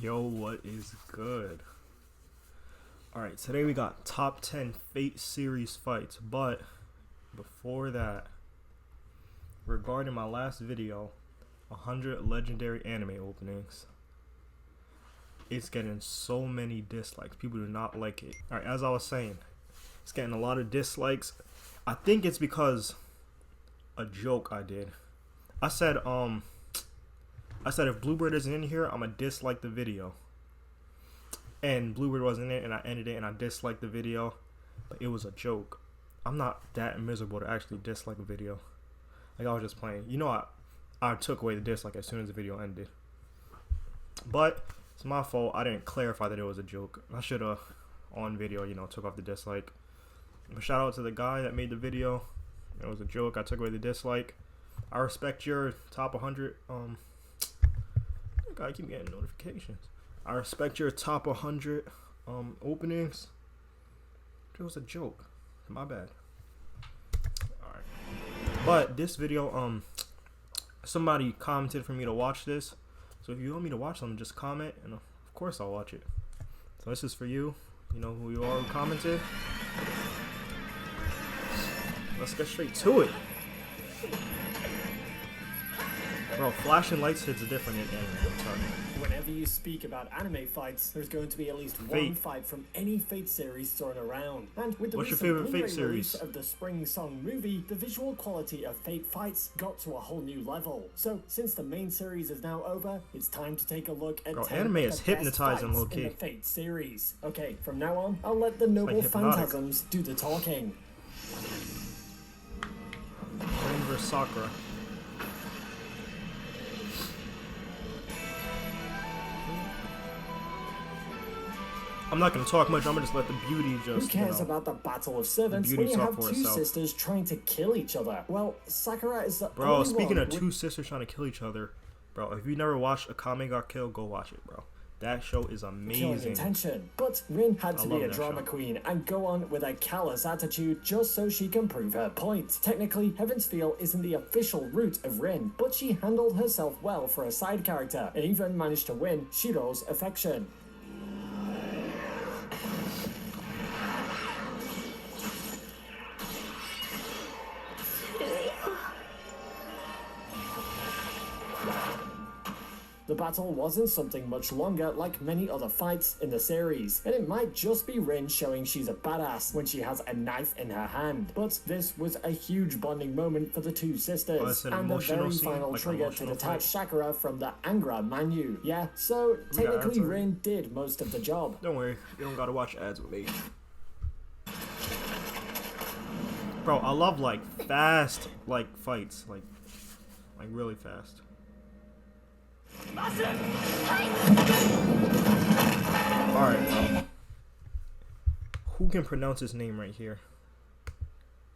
Yo, what is good? Alright, today we got top 10 Fate series fights, but before that, regarding my last video, 100 legendary anime openings, it's getting so many dislikes. People do not like it. Alright, as I was saying, it's getting a lot of dislikes. I think it's because a joke I did. I said if Bluebird isn't in here, I'm gonna dislike the video. And Bluebird wasn't in it, and I ended it, and I disliked the video. But it was a joke. I'm not that miserable to actually dislike a video. Like, I was just playing. You know, I took away the dislike as soon as the video ended. But it's my fault. I didn't clarify that it was a joke. I should have, on video, took off the dislike. But shout out to the guy that made the video. It was a joke. I took away the dislike. I respect your top 100. I keep getting notifications. I respect your top 100 openings. It was a joke. My bad. Alright. But this video, somebody commented for me to watch this. So if you want me to watch something, just comment, and of course I'll watch it. So this is for you. You know who you are who commented. Let's get straight to it. Bro, flashing lights hits are different in anime, I'm telling you. Whenever you speak about anime fights, there's going to be at least one fight from any Fate series thrown around. And with the What's your recent favorite Fate release series? of the Spring Song movie, the visual quality of Fate fights got to a whole new level. So, since the main series is now over, it's time to take a look at 10 anime of is the best hypnotizing, fights low-key. in the Fate series. Okay, from now on, I'll let the noble hypnotic. phantasms do the talking. Rain vs Sakura. I'm not gonna talk much. I'm gonna just let the beauty just. Who cares about the Battle of Servants beauty when you talk have for two itself. sisters trying to kill each other? Well, Sakura is the Bro, only speaking one of with two sisters trying to kill each other, bro, if you never watched Akame Got Killed, go watch it, bro. That show is killing amazing. intention. But Rin had to I be love a that drama show. queen and go on with a callous attitude just so she can prove her point. Technically, Heaven's Feel isn't the official route of Rin, but she handled herself well for a side character and even managed to win Shiro's affection. The battle wasn't something much longer like many other fights in the series, and it might just be Rin showing she's a badass when she has a knife in her hand. But this was a huge bonding moment for the two sisters, it's an and the emotional very scene, final like an trigger to emotional detach fight. Sakura from the Angra Manu. Yeah, so technically answer. Rin did most of the job. Don't worry, you don't gotta watch ads with me. Bro, I love fast fights, like really fast. Alright, bro. Who can pronounce his name right here?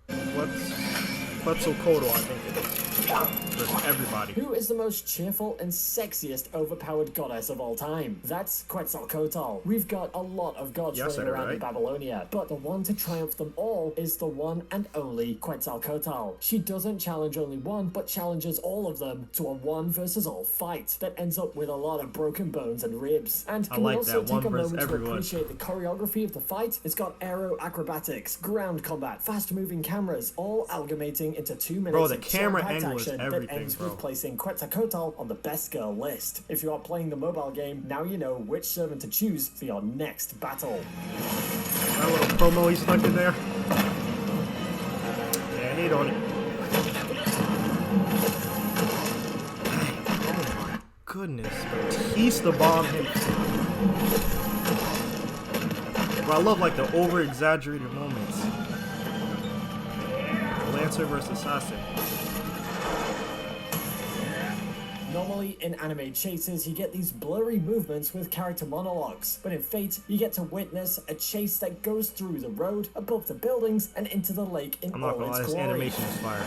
Quetzalcoatl, I think it is. Versus everybody. Who is the most cheerful and sexiest overpowered goddess of all time? That's Quetzalcoatl. We've got a lot of gods Yeah, I said running it around in right. Babylonia, but the one to triumph them all is the one and only Quetzalcoatl. She doesn't challenge only one, but challenges all of them to a one versus all fight that ends up with a lot of broken bones and ribs. And I can we like also that, one take a versus moment to everyone. appreciate the choreography of the fight? It's got aero acrobatics, ground combat, fast-moving cameras, all amalgamating into 2 minutes Bro, the of camera jam-packed angle is action that everything, ends bro. with placing Quetzalcoatl on the best girl list. If you are playing the mobile game, now you know which servant to choose for your next battle. That little promo he stuck in there. Yeah, hate on it. Oh my goodness. Batista bomb him. Bro, I love the over exaggerated moments. Lancer versus Assassin. Normally, in anime chases, you get these blurry movements with character monologues, but in Fate, you get to witness a chase that goes through the road, above the buildings, and into the lake in I'm not all gonna lie, its this glory. animation is fire.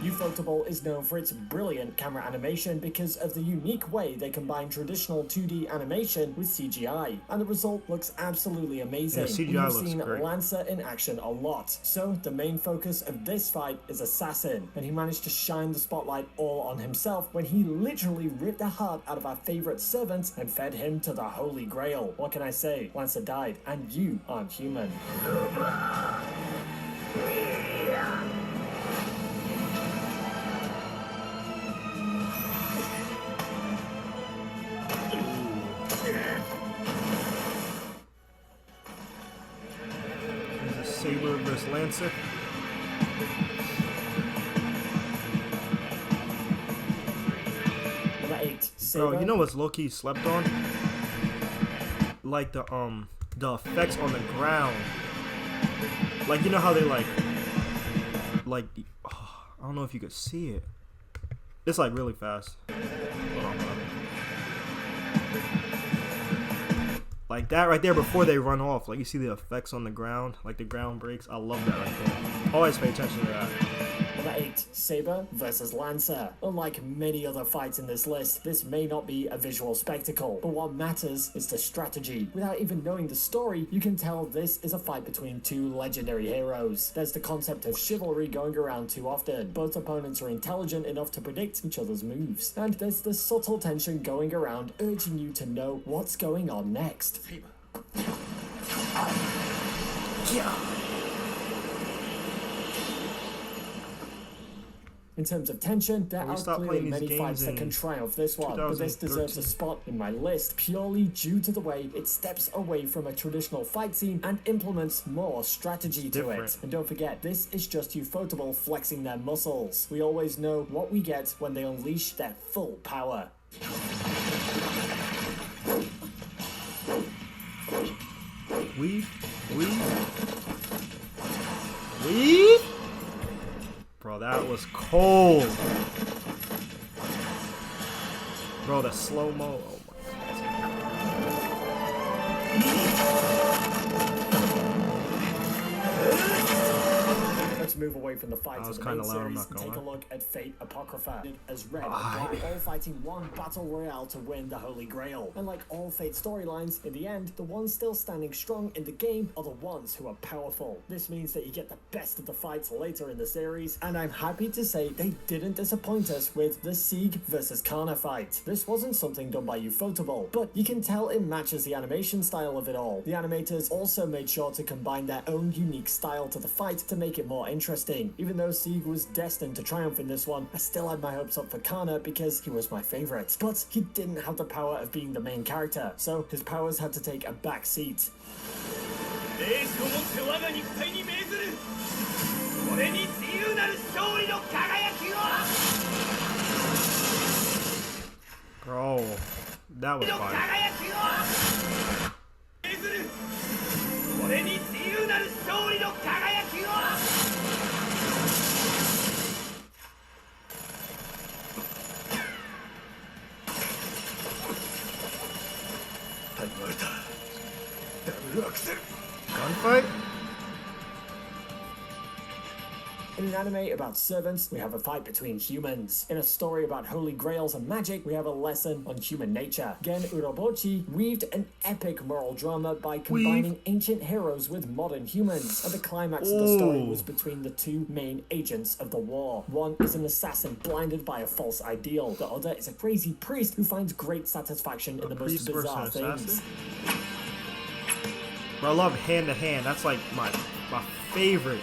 You Ufotable is known for its brilliant camera animation because of the unique way they combine traditional 2D animation with CGI, and the result looks absolutely amazing. Yeah, CGI We've looks seen great. Lancer in action a lot, so the main focus of this fight is Assassin, and he managed to shine the spotlight all on himself when he literally ripped the heart out of our favorite servant and fed him to the Holy Grail. What can I say? Lancer died, and you aren't human. There's a Saber versus Lancer. Number 8, Saber. Bro, you know what's low-key slept on? Like the effects on the ground. Like, you know how they like I don't know if you could see it. It's like really fast. Hold on, hold on. Like that right there before they run off. Like you see the effects on the ground, like the ground breaks. I love that right there. Always pay attention to that. Number 8, Saber versus Lancer. Unlike many other fights in this list, this may not be a visual spectacle, but what matters is the strategy. Without even knowing the story, you can tell this is a fight between two legendary heroes. There's the concept of chivalry going around too often. Both opponents are intelligent enough to predict each other's moves, and there's the subtle tension going around urging you to know what's going on next. Saber. Yeah. In terms of tension, there we are stopped clearly playing these many games fights that in can triumph this one, but this deserves a 2013. spot in my list purely due to the way it steps away from a traditional fight scene and implements more strategy to it. different. And don't forget, this is just Ufotable flexing their muscles. We always know what we get when they unleash their full power. Weave. Bro, that was cold. Bro, the slow-mo. Oh Let's move away from the fights was of the main kinda loud, I'm series not and gonna take a lie. look at Fate Apocrypha as Red and Black all fighting one battle royale to win the Holy Grail. And like all Fate storylines, in the end, the ones still standing strong in the game are the ones who are powerful. This means that you get the best of the fights later in the series, and I'm happy to say they didn't disappoint us with the Sieg versus Kana fight. This wasn't something done by Ufotable, but you can tell it matches the animation style of it all. The animators also made sure to combine their own unique style to the fight to make it more interesting. Even though Sieg was destined to triumph in this one, I still had my hopes up for Kana because he was my favorite. But he didn't have the power of being the main character, so his powers had to take a back seat. Bro, that was fire. Gunfight? In an anime about servants, we have a fight between humans. In a story about holy grails and magic, we have a lesson on human nature. Gen Urobochi weaved an epic moral drama by combining ancient heroes with modern humans, and the climax of the story was between the two main agents of the war. One is an assassin blinded by a false ideal. The other is a crazy priest who finds great satisfaction in the most priest versus bizarre an things. assassin? Bro, I love hand to hand. That's like my favorite.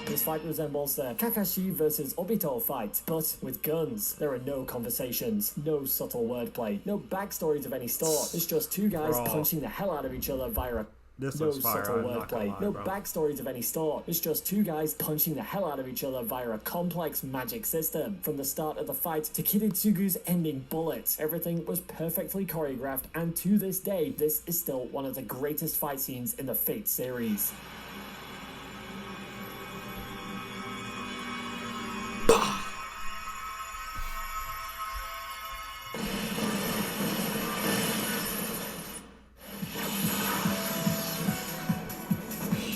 This fight resembles the Kakashi versus Obito fight, but with guns. There are no conversations, no subtle wordplay, no backstories of any sort. It's just two guys Bro. punching the hell out of each other via a This no looks fire. subtle I'm not gonna wordplay, lie, no bro. backstories of any sort. It's just two guys punching the hell out of each other via a complex magic system. From the start of the fight to Kiritsugu's ending bullet, everything was perfectly choreographed, and to this day, this is still one of the greatest fight scenes in the Fate series.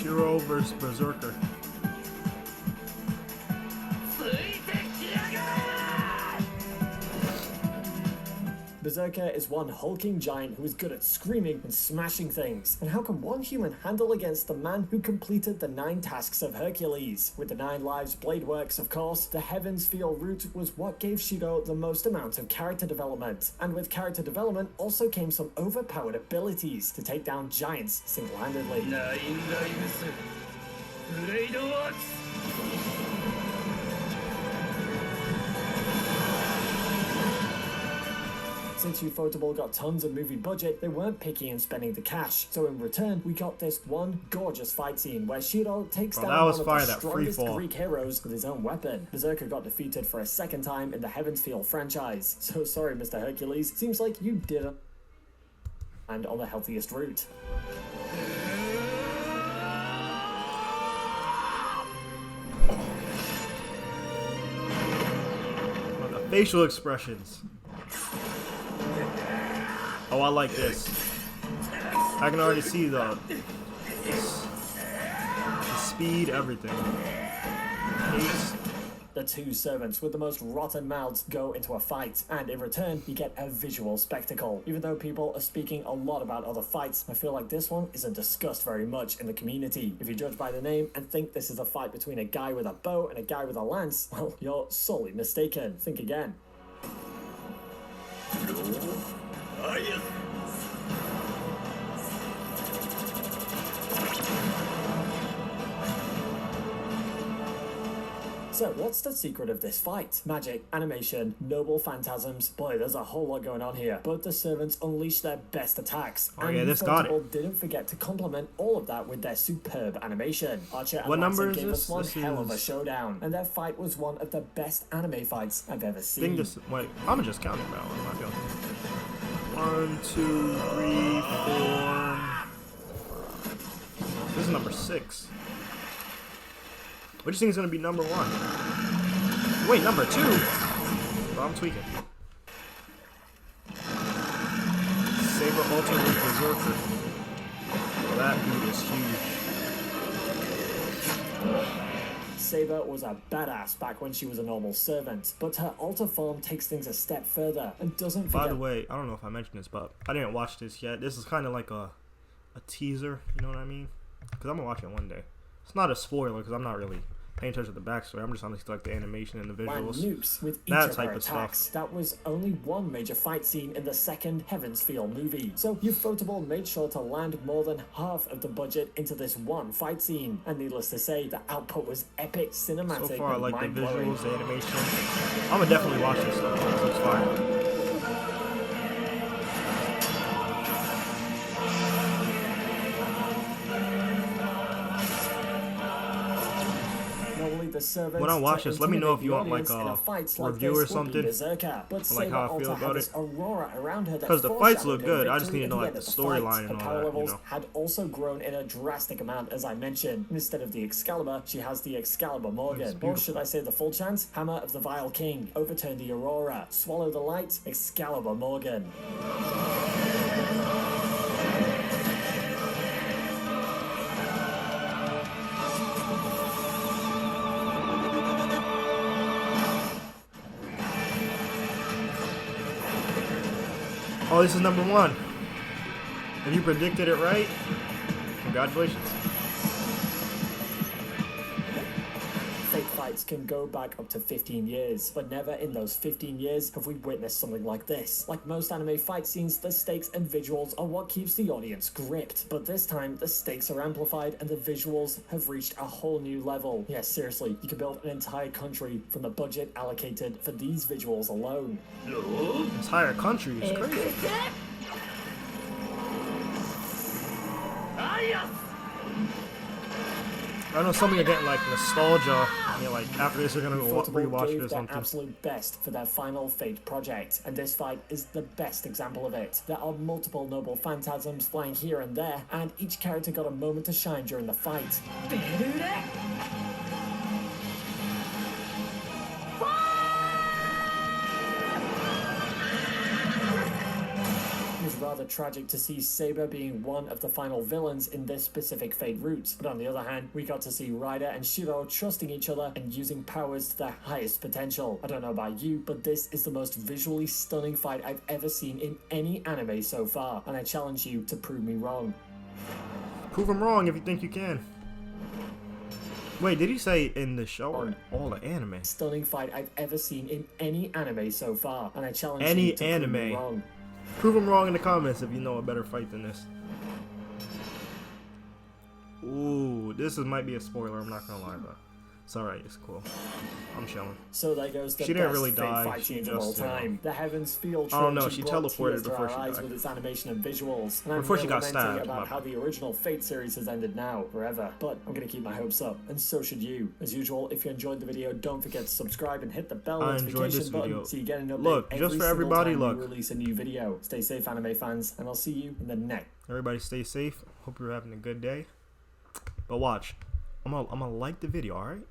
Hero versus Berserker. Berserker is one hulking giant who is good at screaming and smashing things. And how can one human handle against the man who completed the 9 tasks of Hercules? With the 9 lives blade works, of course, the Heavens Feel route was what gave Shiro the most amount of character development. And with character development also came some overpowered abilities to take down giants single-handedly. Since Ufotable got tons of movie budget, they weren't picky in spending the cash. So in return, we got this one gorgeous fight scene where Shiro takes down one of the strongest Greek heroes with his own weapon. Berserker got defeated for a second time in the Heavens Feel franchise. So sorry, Mr. Hercules. Seems like you didn't land on the healthiest route. The facial expressions. Oh, I like this. I can already see the speed, everything. Pace. The 2 servants with the most rotten mouths go into a fight, and in return, you get a visual spectacle. Even though people are speaking a lot about other fights, I feel like this one isn't discussed very much in the community. If you judge by the name and think this is a fight between a guy with a bow and a guy with a lance, well, you're sorely mistaken. Think again. So, what's the secret of this fight? Magic, animation, noble phantasms. Boy, there's a whole lot going on here. Both the servants unleashed their best attacks. Oh yeah, this got it. Didn't forget to complement all of that with their superb animation. Archer and what number Lancer is gave this? us one This hell of a is- showdown, and their fight was one of the best anime fights I've ever I seen. think this. Wait, I'm just counting now. I'm not going. 1, 2, 3, 4. This is number 6. What do you think is gonna be number 1? Wait, number 2. Bro, I'm tweaking. Saber Ultra with Berserker. Well, that dude is huge. Saber was a badass back when she was a normal servant, but her alter form takes things a step further and doesn't forget. By the way, I don't know if I mentioned this, but I didn't watch this yet. This is kind of like a teaser, you know what I mean? Because I'm gonna watch it one day. It's not a spoiler because I'm not really paying attention to the backstory. I'm just on like the animation and the visuals. Nukes with each That of type her of attacks. stuff. That was only one major fight scene in the second Heavens Feel movie. So Ufotable made sure to land more than half of the budget into this one fight scene. And needless to say, the output was epic, cinematic, So far, I and like the mind-blowing. visuals, the animation. I'm gonna definitely watch this stuff. It looks fire. The servants When I watch to this, let me know if you intimidate want the like audience in a fight like review this or would be something, Berserker. But or like how I Saber feel also had about this it. aurora around her that Because the fights look foreshadowed her good, I just victory need to know at like the the end of fight. storyline Her and all power that, you levels know. had also grown in a drastic amount, as I mentioned. Instead of the Excalibur, she has the Excalibur Morgan. Or should I say the full chance? Hammer of the Vile King. Overturn the Aurora. Swallow the Light. Excalibur Morgan. Oh, this is number 1. And you predicted it right? Congratulations. Fate fights can go back up to 15 years, but never in those 15 years have we witnessed something like this. Like most anime fight scenes, the stakes and visuals are what keeps the audience gripped. But this time, the stakes are amplified and the visuals have reached a whole new level. Yeah, seriously, you could build an entire country from the budget allocated for these visuals alone. Entire country is crazy. I know some of you are getting like nostalgia. You know, like after this, you're gonna go Ufotable rewatch it gave or their something. absolute best for their final Fate project, and this fight is the best example of it. There are multiple noble phantasms flying here and there, and each character got a moment to shine during the fight. It was rather rather tragic to see Saber being one of the final villains in this specific Fate route. But on the other hand, we got to see Ryder and Shiro trusting each other and using powers to their highest potential. I don't know about you, but this is the most visually stunning fight I've ever seen in any anime so far, and I challenge you to prove me wrong. Prove them wrong if you think you can. Wait, did he say in the show or all the anime? Stunning fight I've ever seen in any anime so far, and I challenge Any you to anime. prove me wrong. Prove them wrong in the comments if you know a better fight than this. Ooh, might be a spoiler, I'm not gonna lie, but it's alright, it's cool. I'm chilling. So there goes the She didn't best really Fate die, fight she scene of all just, time. The heavens feel I don't know, trilogy she brought teleported tears to before our she eyes died. with its animation and visuals. And Before I'm she got lamenting stabbed, about my how bad. the original Fate series has ended now, forever. But I'm gonna keep my hopes up, and so should you. As usual, if you enjoyed the video, don't forget to subscribe and hit the bell I enjoyed notification this button video. so you get an update Look, just every for single everybody, time look. we release a new video. Stay safe, anime fans, and I'll see you in the next. Everybody stay safe. Hope you're having a good day. But watch. I'm gonna like the video, alright?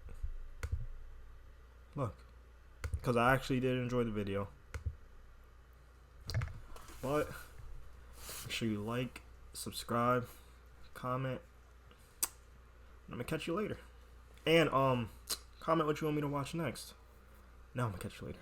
Look. Because I actually did enjoy the video. But make sure you like, subscribe, comment. I'm gonna catch you later. And comment what you want me to watch next. Now I'm gonna catch you later.